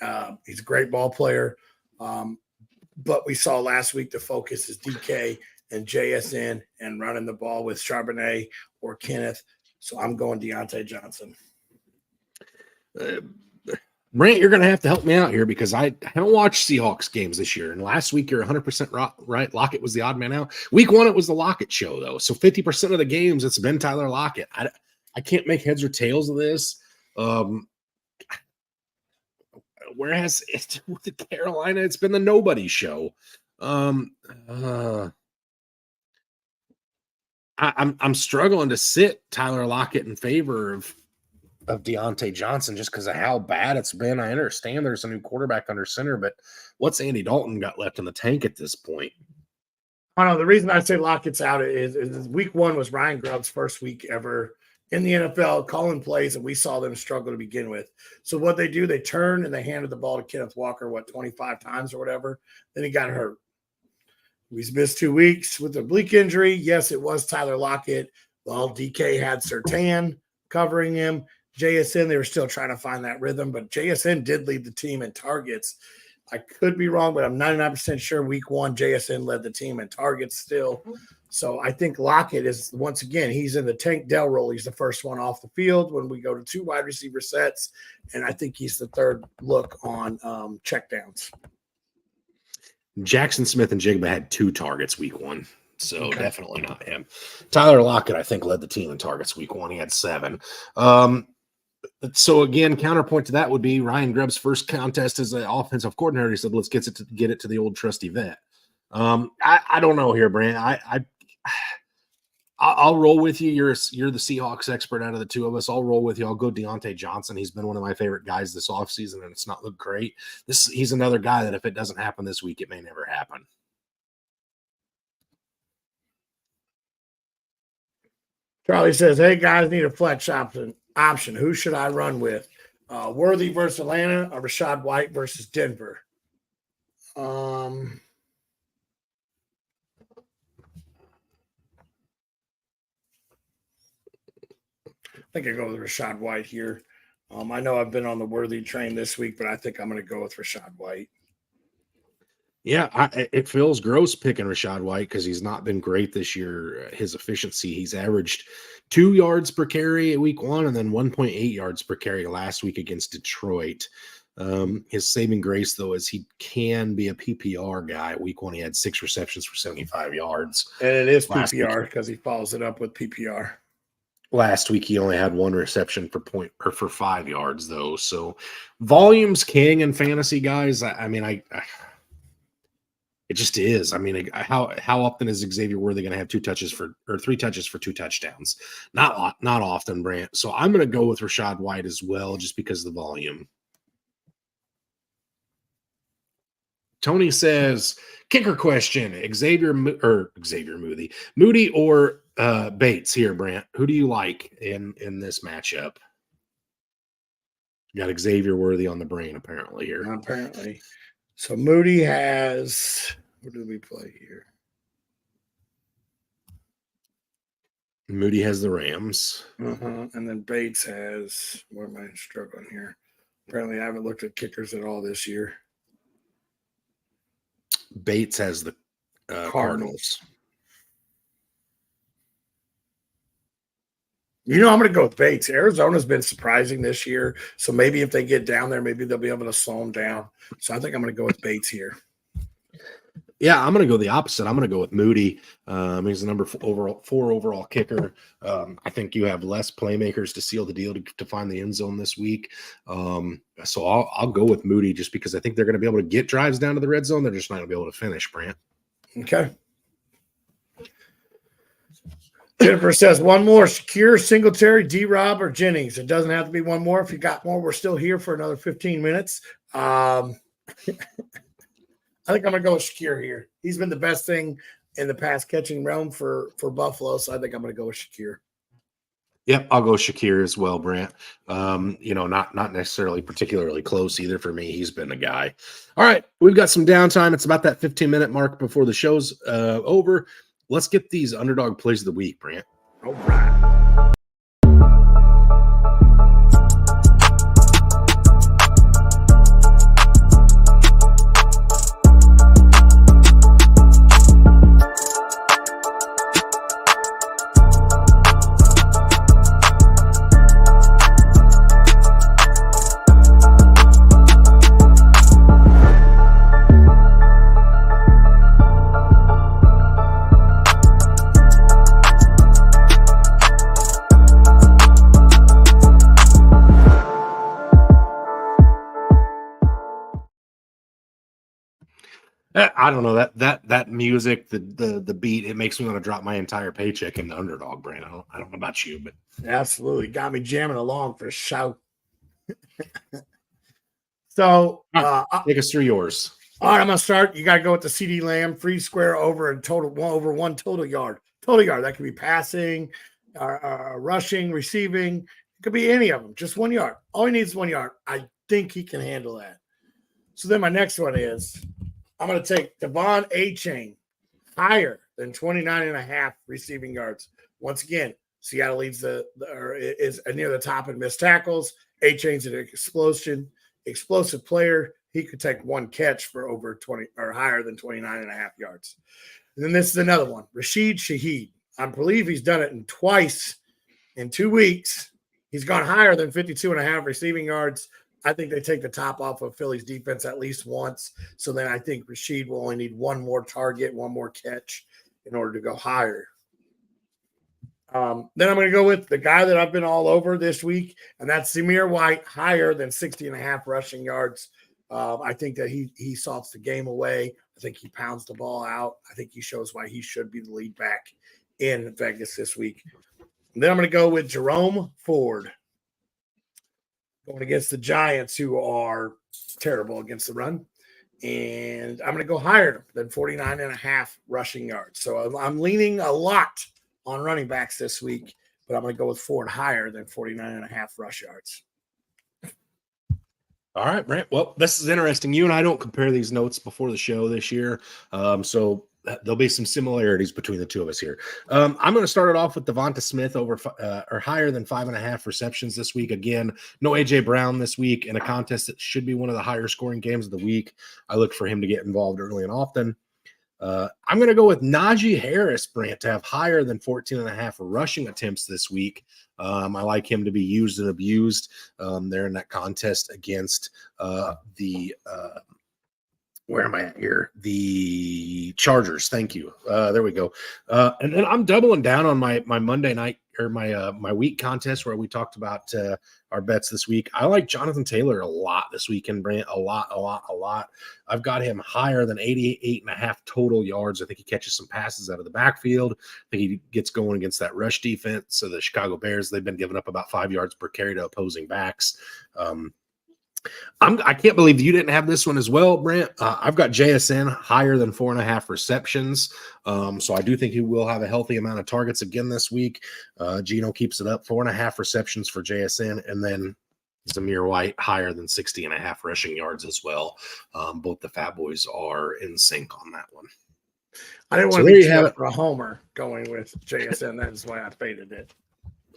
He's a great ball player. But we saw last week the focus is DK and JSN and running the ball with Charbonnet or Kenneth. So I'm going Deontay Johnson. Brant, you're going to have to help me out here because I haven't watched Seahawks games this year. And last week, you're 100% right. Lockett was the odd man out. Week 1, it was the Lockett show, though. So 50% of the games, it's been Tyler Lockett. I can't make heads or tails of this. Whereas with Carolina, it's been the nobody show. I'm struggling to sit Tyler Lockett in favor of Deontay Johnson just because of how bad it's been. I understand there's a new quarterback under center, but what's Andy Dalton got left in the tank at this point? I don't know. The reason I say Lockett's out is week 1 was Ryan Grubb's first week ever in the NFL calling plays, and we saw them struggle to begin with. So what they do, they turn and they handed the ball to Kenneth Walker, 25 times or whatever. Then he got hurt. He's missed 2 weeks with a oblique injury. Yes, it was Tyler Lockett. Well, DK had Surtain covering him. JSN, they were still trying to find that rhythm, but JSN did lead the team in targets. I could be wrong, but I'm 99% sure week 1, JSN led the team in targets still. So I think Lockett is, once again, he's in the Tank Dell role. He's the first one off the field when we go to 2 wide receiver sets, and I think he's the third look on checkdowns. Jackson Smith and Jigba had 2 targets week 1. So definitely not him. Tyler Lockett, I think, led the team in targets week 1. He had 7. So again, counterpoint to that would be Ryan Grubb's first contest as an offensive coordinator. He said, "Let's get it to the old trusty vet." I don't know here, Brant. I'll roll with you. You're the Seahawks expert out of the 2 of us. I'll roll with you. I'll go Deontay Johnson. He's been one of my favorite guys this offseason, and it's not looked great. He's another guy that if it doesn't happen this week, it may never happen. Charlie says, "Hey guys, need a flex option. Who should I run with? Worthy versus Atlanta or Rachaad White versus Denver?" I think I go with Rachaad White here. I know I've been on the Worthy train this week, but I think I'm going to go with Rachaad White. Yeah, it feels gross picking Rachaad White because he's not been great this year. His efficiency, he's averaged 2 yards per carry at week 1 and then 1.8 yards per carry last week against Detroit. His saving grace, though, is he can be a PPR guy. Week 1, he had 6 receptions for 75 yards. And it is PPR because he follows it up with PPR. Last week, he only had 1 reception for 5 yards, though. So volume's king in fantasy, guys. It just is. I mean, how often is Xavier Worthy going to have 3 touches for 2 touchdowns? Not often, Brant. So I'm going to go with Rachaad White as well, just because of the volume. Tony says, kicker question: Moody or Bates here, Brant? Who do you like in this matchup? You got Xavier Worthy on the brain, apparently here. Apparently. So Moody has, what do we play here? Moody has the Rams. And then Bates has, where am I struggling here? Apparently I haven't looked at kickers at all this year. Bates has the Cardinals. I'm going to go with Bates. Arizona's been surprising this year, so maybe if they get down there, maybe they'll be able to slow them down. So I think I'm going to go with Bates here. Yeah, I'm going to go the opposite. I'm going to go with Moody. He's the number 4 overall kicker. I think you have less playmakers to seal the deal to find the end zone this week. So I'll go with Moody just because I think they're going to be able to get drives down to the red zone. They're just not going to be able to finish, Brant. Okay. Jennifer says, one more: Shakir, Singletary, D-Rob, or Jennings. It doesn't have to be one more. If you got more, we're still here for another 15 minutes. I think I'm going to go with Shakir here. He's been the best thing in the pass catching realm for Buffalo, so I think I'm going to go with Shakir. Yep, I'll go Shakir as well, Brant. Not necessarily particularly close either for me. He's been a guy. All right, we've got some downtime. It's about that 15-minute mark before the show's over. Let's get these underdog plays of the week, Brant. All right. I don't know that music, the beat, it makes me want to drop my entire paycheck in the underdog brand. I don't know about you, but Absolutely. Got me jamming along for show. So, all right, take us through yours. all right, I'm gonna start. You got to go with the CD Lamb free square over and total over one total yard. Total yard that could be passing, rushing, receiving. It could be any of them. Just 1 yard. All he needs is 1 yard. I think he can handle that. So then my next one is I'm going to take Devon A. Chain higher than 29.5 receiving yards. Once again, Seattle leads or is near the top in missed tackles. A. Chain's an explosive player. He could take one catch for over 20 or higher than 29.5 yards. And then this is another one, Rashid Shaheed. I believe he's done it twice in 2 weeks. He's gone higher than 52.5 receiving yards. I think they take the top off of Philly's defense at least once. So then I think Rashid will only need one more target, one more catch in order to go higher. Then I'm going to go with the guy that I've been all over this week, and that's Zamir White, higher than 60.5 rushing yards. I think that he salts the game away. I think he pounds the ball out. I think he shows why he should be the lead back in Vegas this week. And then I'm going to go with Jerome Ford, going against the Giants, who are terrible against the run. And I'm going to go higher than 49.5 rushing yards. So I'm leaning a lot on running backs this week, but I'm going to go with Ford higher than 49.5 rush yards. All right, Brent. Well, this is interesting. You and I don't compare these notes before the show this year. So there'll be some similarities between the two of us here. I'm going to start it off with Devonta Smith over or higher than 5.5 receptions this week. Again, no A.J. Brown this week in a contest that should be one of the higher scoring games of the week. I look for him to get involved early and often. I'm going to go with Najee Harris, Brant, to have higher than 14.5 rushing attempts this week. I like him to be used and abused there in that contest against where am I at here? The Chargers. Thank you. There we go. And then I'm doubling down on my Monday night or my week contest where we talked about our bets this week. I like Jonathan Taylor a lot this weekend, Brant. A lot. I've got him higher than 88.5 total yards. I think he catches some passes out of the backfield. I think he gets going against that rush defense. So the Chicago Bears, they've been giving up about 5 yards per carry to opposing backs. I can't believe you didn't have this one as well, Brent. I've got JSN higher than 4.5 receptions. So I do think he will have a healthy amount of targets again this week. Gino keeps it up, 4.5 receptions for JSN. And then Zamir White higher than 60.5 rushing yards as well. Both the Fatboyz are in sync on that one. I didn't want to be for a homer going with JSN. That's why I faded it.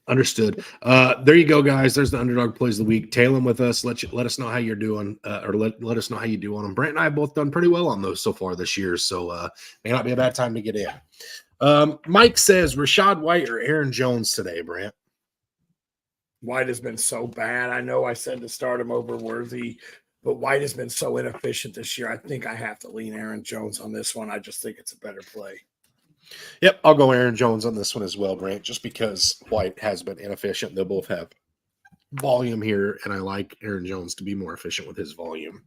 Understood. There you go, guys. There's the underdog plays of the week. Tail them with us. Let us know how you're doing, or let us know how you do on them. Brent and I have both done pretty well on those so far this year, so may not be a bad time to get in. Mike says Rashad White or Aaron Jones today, Brent. White has been so bad. I know I said to start him over Worthy, but White has been so inefficient this year. I think I have to lean Aaron Jones on this one. I just think it's a better play. Yep, I'll go Aaron Jones on this one as well, Brant, just because White has been inefficient. They'll both have volume here, and I like Aaron Jones to be more efficient with his volume.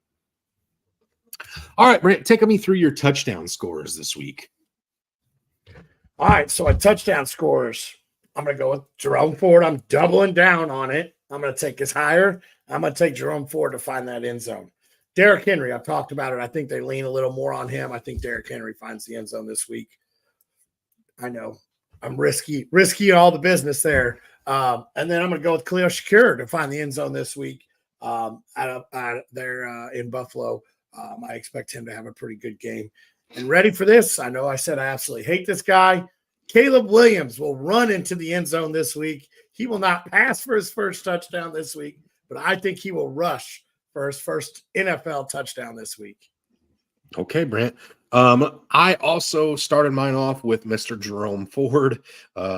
All right, Brant, take me through your touchdown scores this week. All right, so at touchdown scores, I'm going to go with Jerome Ford. I'm doubling down on it. I'm going to take his higher. I'm going to take Jerome Ford to find that end zone. Derrick Henry, I've talked about it. I think they lean a little more on him. I think Derrick Henry finds the end zone this week. I know I'm risky all the business there. And then I'm going to go with Khalil Shakir to find the end zone this week out there in Buffalo. I expect him to have a pretty good game. And ready for this? I know I said I absolutely hate this guy. Caleb Williams will run into the end zone this week. He will not pass for his first touchdown this week, but I think he will rush for his first NFL touchdown this week. Okay, Brent. I also started mine off with Mr. Jerome Ford.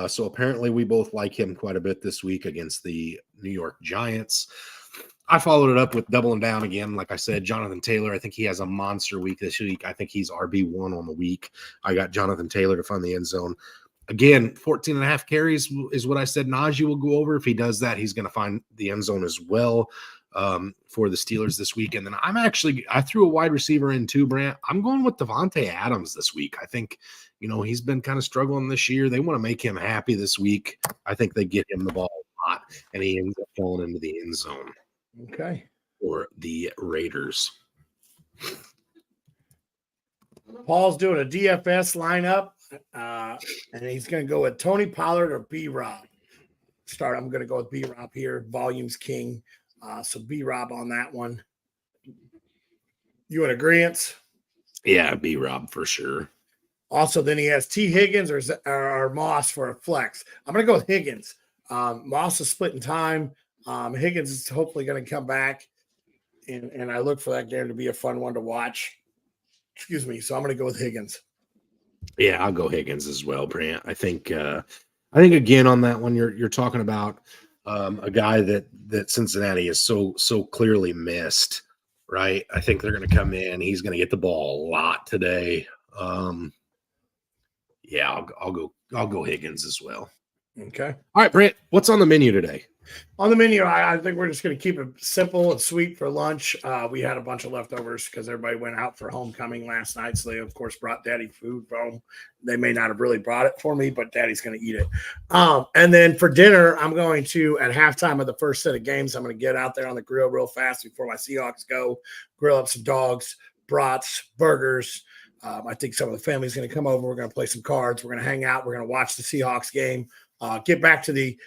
So apparently we both like him quite a bit this week against the New York Giants. I followed it up with doubling down again. Like I said, Jonathan Taylor, I think he has a monster week this week. I think he's RB1 on the week. I got Jonathan Taylor to find the end zone. Again, 14.5 carries is what I said Najee will go over. If he does that, he's going to find the end zone as well. for the Steelers this week. And then I threw a wide receiver in too, Brant. I'm going with Devontae Adams this week. I think, he's been kind of struggling this year. They want to make him happy this week. I think they get him the ball a lot, and he ends up falling into the end zone. Okay. For the Raiders. Paul's doing a DFS lineup, and he's going to go with Tony Pollard or B-Rob. I'm going to go with B-Rob here. Volume's king. So B-Rob on that one. You in agreement? Yeah, B-Rob for sure. Also, then he has T. Higgins or Moss for a flex. I'm going to go with Higgins. Moss is splitting time. Higgins is hopefully going to come back, and I look for that game to be a fun one to watch. Excuse me. So I'm going to go with Higgins. Yeah, I'll go Higgins as well, Brant. I think again on that one, you're talking about a guy that Cincinnati is so clearly missed, right? I think they're going to come in. He's going to get the ball a lot today. Yeah, I'll go Higgins as well. Okay. All right, Brant, what's on the menu today? On the menu, I think we're just going to keep it simple and sweet for lunch. We had a bunch of leftovers because everybody went out for homecoming last night. So they, of course, brought Daddy food home. They may not have really brought it for me, but Daddy's going to eat it. And then for dinner, I'm going to, at halftime of the first set of games, I'm going to get out there on the grill real fast before my Seahawks go, grill up some dogs, brats, burgers. I think some of the family's going to come over. We're going to play some cards. We're going to hang out. We're going to watch the Seahawks game. Get back to the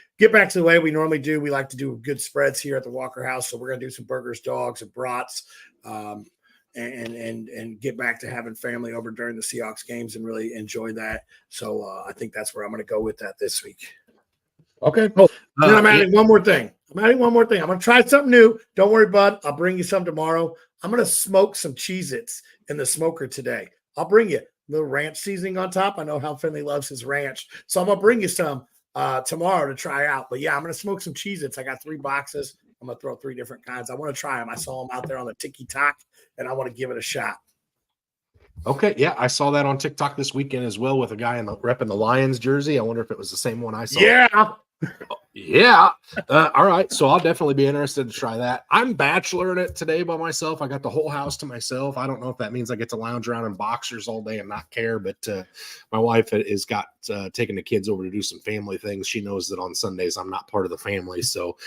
way we normally do. We like to do good spreads here at the Walker House, so we're going to do some burgers, dogs, and brats, and get back to having family over during the Seahawks games and really enjoy that. So I think that's where I'm going to go with that this week. Okay. Oh, then I'm adding one more thing. I'm going to try something new. Don't worry, bud. I'll bring you some tomorrow. I'm going to smoke some Cheez-Its in the smoker today. I'll bring you a little ranch seasoning on top. I know how Finley loves his ranch, so I'm going to bring you some tomorrow to try out. But yeah, I'm going to smoke some Cheez-Its. I got 3 boxes. I'm going to throw 3 different kinds. I want to try them. I saw them out there on the TikTok, and I want to give it a shot. Okay. Yeah, I saw that on TikTok this weekend as well with a guy repping the Lions jersey. I wonder if it was the same one I saw. Yeah. Yeah. All right. So I'll definitely be interested to try that. I'm bacheloring it today by myself. I got the whole house to myself. I don't know if that means I get to lounge around in boxers all day and not care, but my wife has got taking the kids over to do some family things. She knows that on Sundays I'm not part of the family. So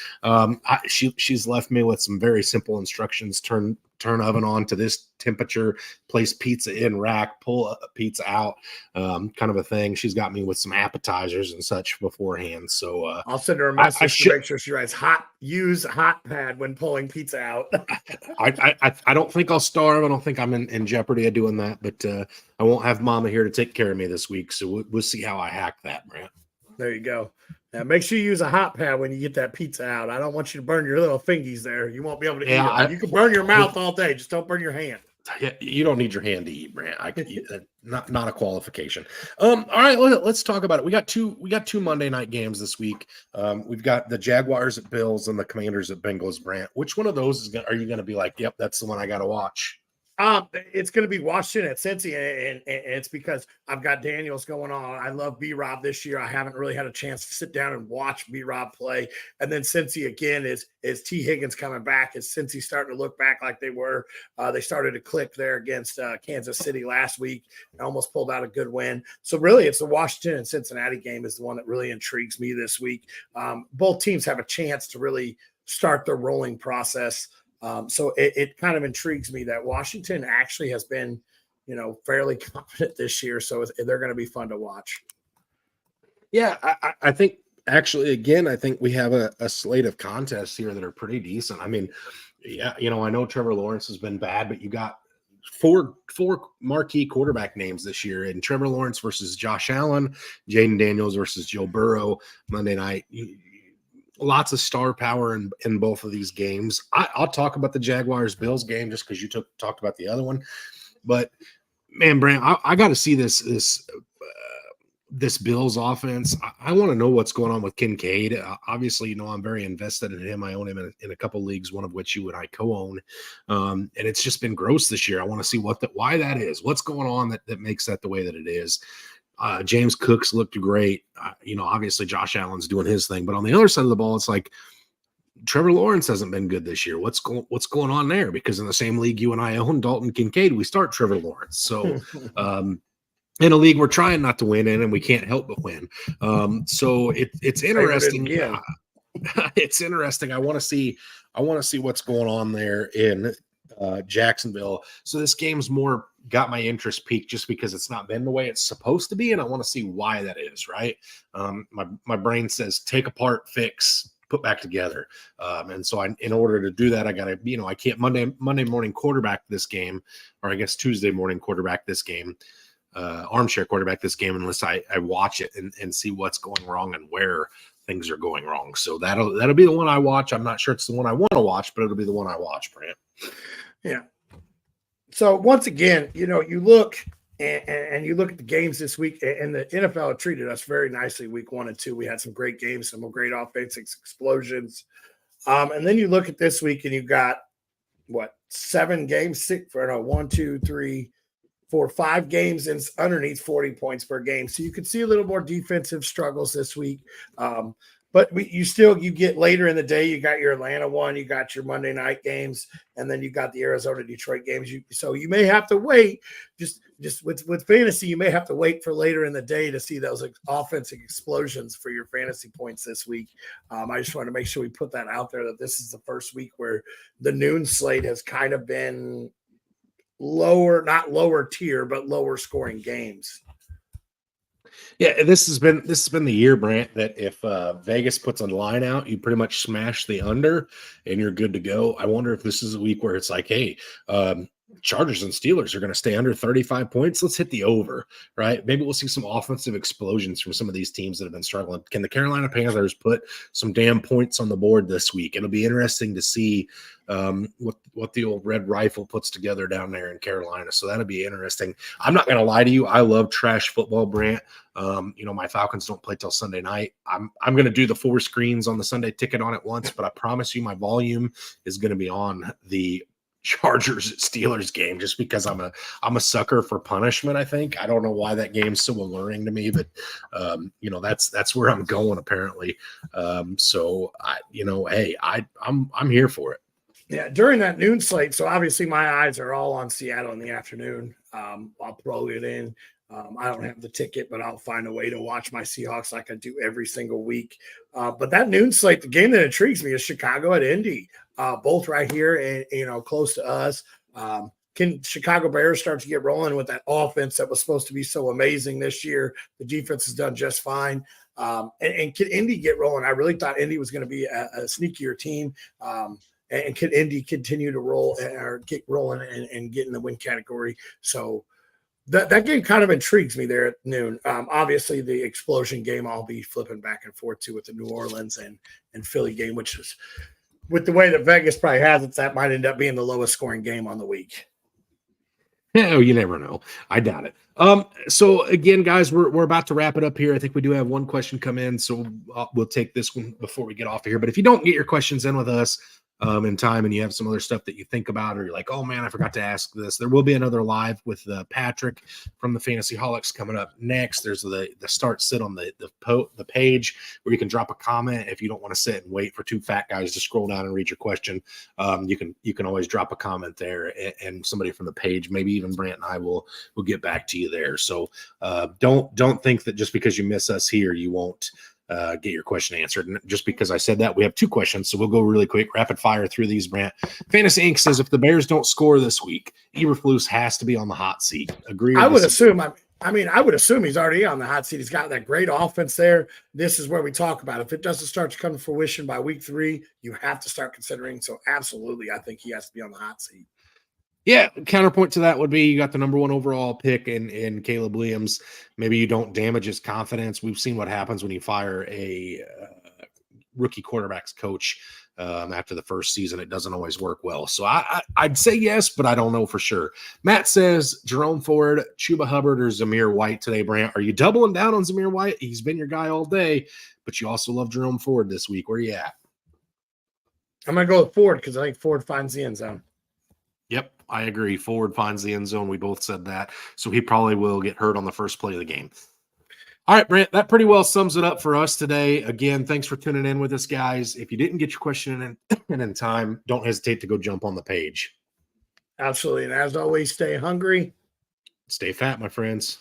she's left me with some very simple instructions. Turn oven on to this temperature, place pizza in rack, pull a pizza out, kind of a thing. She's got me with some appetizers and such beforehand. So I'll send her a message to make sure she writes use hot pad when pulling pizza out. I don't think I'll starve. I don't think I'm in jeopardy of doing that, but I won't have Mama here to take care of me this week. So we'll see how I hack that, Brant. There you go. Now make sure you use a hot pad when you get that pizza out. I don't want you to burn your little fingies there. You won't be able to eat it. You can burn your mouth all day. Just don't burn your hand. Yeah, you don't need your hand to eat, Brant. Not a qualification. All right, let's talk about it. We got two Monday night games this week. We've got the Jaguars at Bills and the Commanders at Bengals. Brant, which one of those are you going to be like? Yep, that's the one I got to watch. It's going to be Washington at Cincy, and it's because I've got Daniels going on. I love B-Rob this year. I haven't really had a chance to sit down and watch B-Rob play. And then Cincy again is T. Higgins coming back. Is Cincy starting to look back like they were? They started to click there against Kansas City last week and almost pulled out a good win. So really, it's the Washington and Cincinnati game is the one that really intrigues me this week. Both teams have a chance to really start their rolling process. So it kind of intrigues me that Washington actually has been, fairly confident this year. So they're going to be fun to watch. Yeah, I think actually, again, I think we have a slate of contests here that are pretty decent. I mean, yeah, I know Trevor Lawrence has been bad, but you got four marquee quarterback names this year, and Trevor Lawrence versus Josh Allen, Jaden Daniels versus Joe Burrow Monday night. Lots of star power in both of these games. I'll talk about the Jaguars-Bills game just because you talked about the other one. But, man, Brant, I got to see this Bills offense. I want to know what's going on with Kincaid. Obviously, I'm very invested in him. I own him in a couple leagues, one of which you and I co-own. And it's just been gross this year. I want to see why that is. What's going on that makes that the way that it is. James Cook's looked great. Obviously Josh Allen's doing his thing, but on the other side of the ball, it's like Trevor Lawrence hasn't been good this year. What's going on there? Because in the same league you and I own, Dalton Kincaid, we start Trevor Lawrence. So in a league we're trying not to win in, and we can't help but win. So it's interesting. It's interesting. I want to see what's going on there in Jacksonville. So this game's more got my interest peaked just because it's not been the way it's supposed to be, and I want to see why that is. Right? My brain says take apart, fix, put back together. And so in order to do that, I got to, I can't Monday morning quarterback this game, or I guess Tuesday morning quarterback this game, armchair quarterback this game, unless I watch it and see what's going wrong and where things are going wrong. So that'll be the one I watch. I'm not sure it's the one I want to watch, but it'll be the one I watch, Brant. Yeah. So once again, you look and you look at the games this week, and the NFL treated us very nicely week 1 and 2. We had some great games, some great offensive explosions. And then you look at this week and you got 7 games, 1, 2, 3, 4, 5 games and underneath 40 points per game. So you could see a little more defensive struggles this week. But you get later in the day, you got your Atlanta one, you got your Monday night games, and then you got the Arizona-Detroit games. So you may have to wait, just with fantasy, you may have to wait for later in the day to see those offensive explosions for your fantasy points this week. I just want to make sure we put that out there, that this is the first week where the noon slate has kind of been lower, not lower tier, but lower scoring games. Yeah, this has been the year, Brant, that if Vegas puts a line out, you pretty much smash the under and you're good to go. I wonder if this is a week where it's like, hey, Chargers and Steelers are going to stay under 35 points. Let's hit the over, right? Maybe we'll see some offensive explosions from some of these teams that have been struggling. Can the Carolina Panthers put some damn points on the board this week? It'll be interesting to see what the old Red Rifle puts together down there in Carolina. So that'll be interesting. I'm not going to lie to you. I love trash football, Brant. My Falcons don't play till Sunday night. I'm going to do the 4 screens on the Sunday ticket on at once, but I promise you my volume is going to be on the Chargers Steelers game, just because I'm a sucker for punishment. I think I don't know why that game's so alluring to me, but that's where I'm going apparently. So I'm here for it. Yeah, during that noon slate. So obviously my eyes are all on Seattle in the afternoon. I'll throw it in. I don't have the ticket, but I'll find a way to watch my Seahawks like I do every single week. But that noon slate, the game that intrigues me is Chicago at Indy, both right here and close to us. Can Chicago Bears start to get rolling with that offense that was supposed to be so amazing this year? The defense has done just fine. And can Indy get rolling? I really thought Indy was going to be a sneakier team. And can Indy continue to roll or get rolling and get in the win category? So that game kind of intrigues me there at noon. Obviously, the explosion game I'll be flipping back and forth to with the New Orleans and Philly game, which is, with the way that Vegas probably has it, that might end up being the lowest scoring game on the week. Yeah, you never know. I doubt it. So again, guys, we're about to wrap it up here. I think we do have one question come in, so we'll take this one before we get off of here. But if you don't get your questions in with us in time, and you have some other stuff that you think about, or you're like, oh man, I forgot to ask this, there will be another live with Patrick from the Fantasy Holics coming up next. There's the start sit on the page where you can drop a comment. If you don't want to sit and wait for 2 fat guys to scroll down and read your question, you can always drop a comment there, and somebody from the page, maybe even Brant and I will get back to you there. So don't think that just because you miss us here, you won't get your question answered. And just because I said that, we have 2 questions, so we'll go really quick, rapid fire through these. Brant, Fantasy Inc. says, if the Bears don't score this week, Eberflus has to be on the hot seat. Agree? I would assume. I would assume he's already on the hot seat. He's got that great offense there. This is where we talk about, if it doesn't start to come to fruition by week 3, you have to start considering. So absolutely, I think he has to be on the hot seat. Yeah, counterpoint to that would be you got the number 1 overall pick in Caleb Williams. Maybe you don't damage his confidence. We've seen what happens when you fire a rookie quarterback's coach after the first season. It doesn't always work well. So I'd say yes, but I don't know for sure. Matt says Jerome Ford, Chuba Hubbard, or Zamir White today, Brant. Are you doubling down on Zamir White? He's been your guy all day, but you also love Jerome Ford this week. Where are you at? I'm going to go with Ford because I think Ford finds the end zone. Yep, I agree. Ford finds the end zone. We both said that. So he probably will get hurt on the first play of the game. All right, Brent, that pretty well sums it up for us today. Again, thanks for tuning in with us, guys. If you didn't get your question in time, don't hesitate to go jump on the page. Absolutely. And as always, stay hungry. Stay fat, my friends.